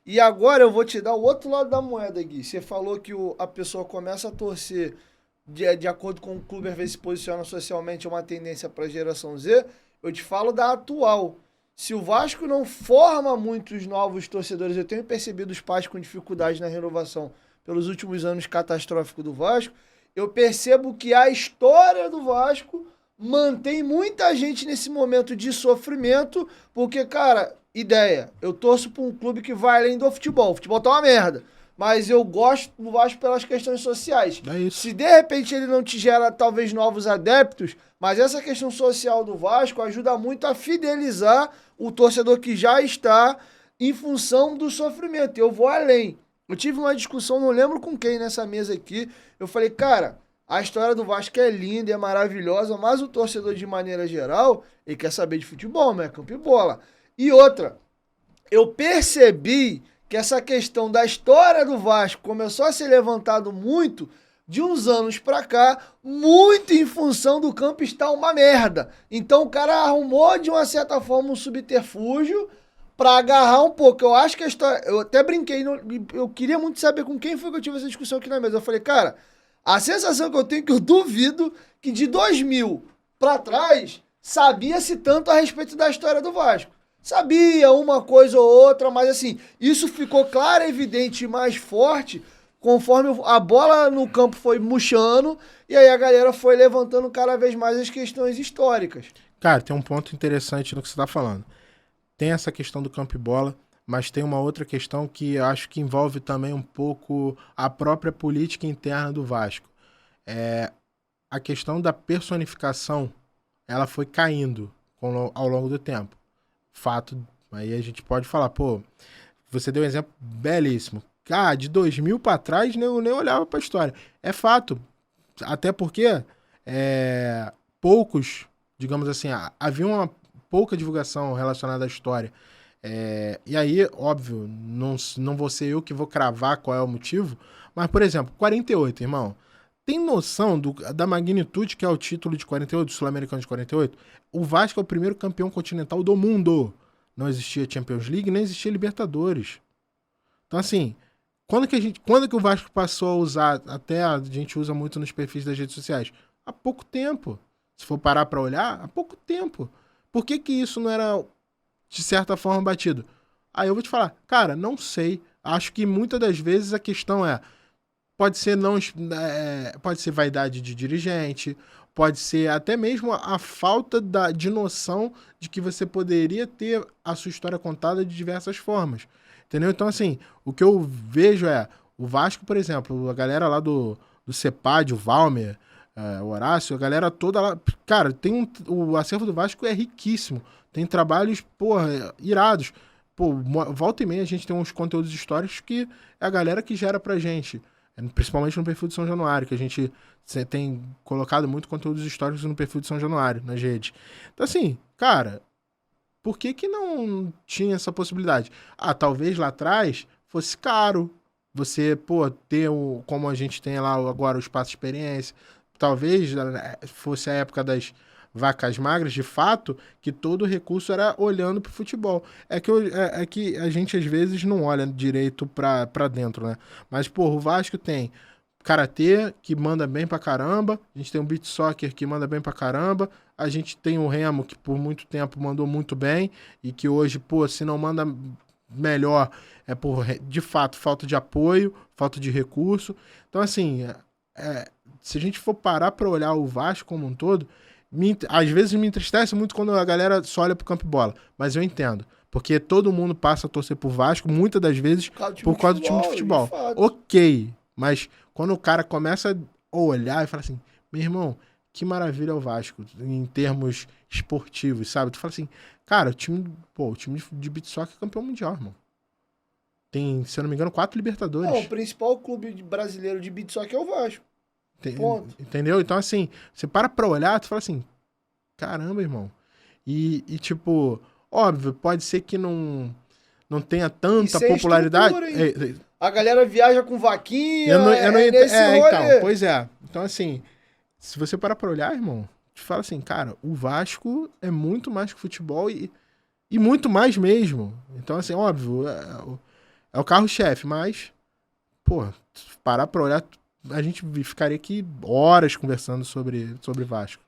E agora eu vou te dar o outro lado da moeda, Gui. Você falou que a pessoa começa a torcer de acordo com o clube, às vezes se posiciona socialmente, é uma tendência para a geração Z. Eu te falo da atual. Se o Vasco não forma muitos novos torcedores, eu tenho percebido os pais com dificuldade na renovação pelos últimos anos catastróficos do Vasco, eu percebo que a história do Vasco mantém muita gente nesse momento de sofrimento, porque, cara, ideia, eu torço pra um clube que vai além do futebol. O futebol tá uma merda. Mas eu gosto do Vasco pelas questões sociais. É isso. Se de repente ele não te gera talvez novos adeptos, mas essa questão social do Vasco ajuda muito a fidelizar o torcedor que já está em função do sofrimento. Eu vou além. Eu tive uma discussão, não lembro com quem nessa mesa aqui. Eu falei, cara, a história do Vasco é linda, é maravilhosa, mas o torcedor, de maneira geral, ele quer saber de futebol, né? Campo e bola. E outra, eu percebi que essa questão da história do Vasco começou a ser levantado muito de uns anos pra cá, muito em função do campo estar uma merda. Então o cara arrumou, de uma certa forma, um subterfúgio pra agarrar um pouco. Eu acho que a história. Eu até brinquei, eu queria muito saber com quem foi que eu tive essa discussão aqui na mesa. Eu falei, cara, a sensação que eu tenho é que eu duvido que de 2000 pra trás sabia-se tanto a respeito da história do Vasco. Sabia uma coisa ou outra, mas assim, isso ficou claro, evidente e mais forte conforme a bola no campo foi murchando e aí a galera foi levantando cada vez mais as questões históricas. Cara, tem um ponto interessante no que você tá falando. Tem essa questão do campo e bola, mas tem uma outra questão que eu acho que envolve também um pouco a própria política interna do Vasco. É, a questão da personificação, ela foi caindo ao longo do tempo. Fato, aí a gente pode falar, pô, você deu um exemplo belíssimo. Ah, de 2000 para trás, nem olhava pra história. É fato, até porque poucos, digamos assim, havia uma pouca divulgação relacionada à história. E aí, óbvio, não vou ser eu que vou cravar qual é o motivo, mas, por exemplo, 48, irmão. Tem noção da magnitude que é o título de 48, do Sul-Americano de 48? O Vasco é o primeiro campeão continental do mundo. Não existia Champions League, nem existia Libertadores. Então, assim, quando que o Vasco passou a usar, até a gente usa muito nos perfis das redes sociais? Há pouco tempo. Se for parar pra olhar, há pouco tempo. Por que que isso não era, de certa forma, batido? Aí eu vou te falar, cara, não sei. Acho que muitas das vezes a questão pode ser não, pode ser vaidade de dirigente, pode ser até mesmo a falta de noção de que você poderia ter a sua história contada de diversas formas. Entendeu? Então, assim, o que eu vejo o Vasco, por exemplo, a galera lá do CEPAD, o Valmer, o Horácio, a galera toda lá. Cara, o acervo do Vasco é riquíssimo. Tem trabalhos, porra, irados. Pô, volta e meia a gente tem uns conteúdos históricos que é a galera que gera pra gente. Principalmente no perfil de São Januário, que a gente tem colocado muito conteúdos históricos no perfil de São Januário, nas redes. Então, assim, cara, por que que não tinha essa possibilidade? Ah, talvez lá atrás fosse caro você, pô, ter como a gente tem lá agora o espaço de experiência. Talvez fosse a época das vacas magras, de fato, que todo o recurso era olhando pro futebol. É que a gente às vezes não olha direito pra dentro, né? Mas, pô, o Vasco tem karatê, que manda bem pra caramba. A gente tem o beach soccer, que manda bem pra caramba. A gente tem o remo, que por muito tempo mandou muito bem. E que hoje, pô, se não manda melhor, é por, de fato, falta de apoio, falta de recurso. Então, assim, se a gente for parar pra olhar o Vasco como um todo, às vezes me entristece muito quando a galera só olha pro campo e bola. Mas eu entendo. Porque todo mundo passa a torcer pro Vasco, muitas das vezes, por causa do time de futebol. Ok, mas quando o cara começa a olhar e fala assim, meu irmão, que maravilha é o Vasco, em termos esportivos, sabe? Tu fala assim, cara, o time de beach soccer é campeão mundial, irmão. Tem, se eu não me engano, 4 Libertadores. Não, o principal clube brasileiro de beat soccer é o Vasco. Ponto. Entendeu? Então, assim, você para pra olhar, tu fala assim, caramba, irmão. Tipo, óbvio, pode ser que não tenha tanta popularidade. A galera viaja com vaquinha, então, pois é. Então, assim, se você parar pra olhar, irmão, te fala assim, cara, o Vasco é muito mais que futebol e muito mais mesmo. Então, assim, óbvio, É o carro-chefe, mas, pô, parar pra olhar, a gente ficaria aqui horas conversando sobre Vasco.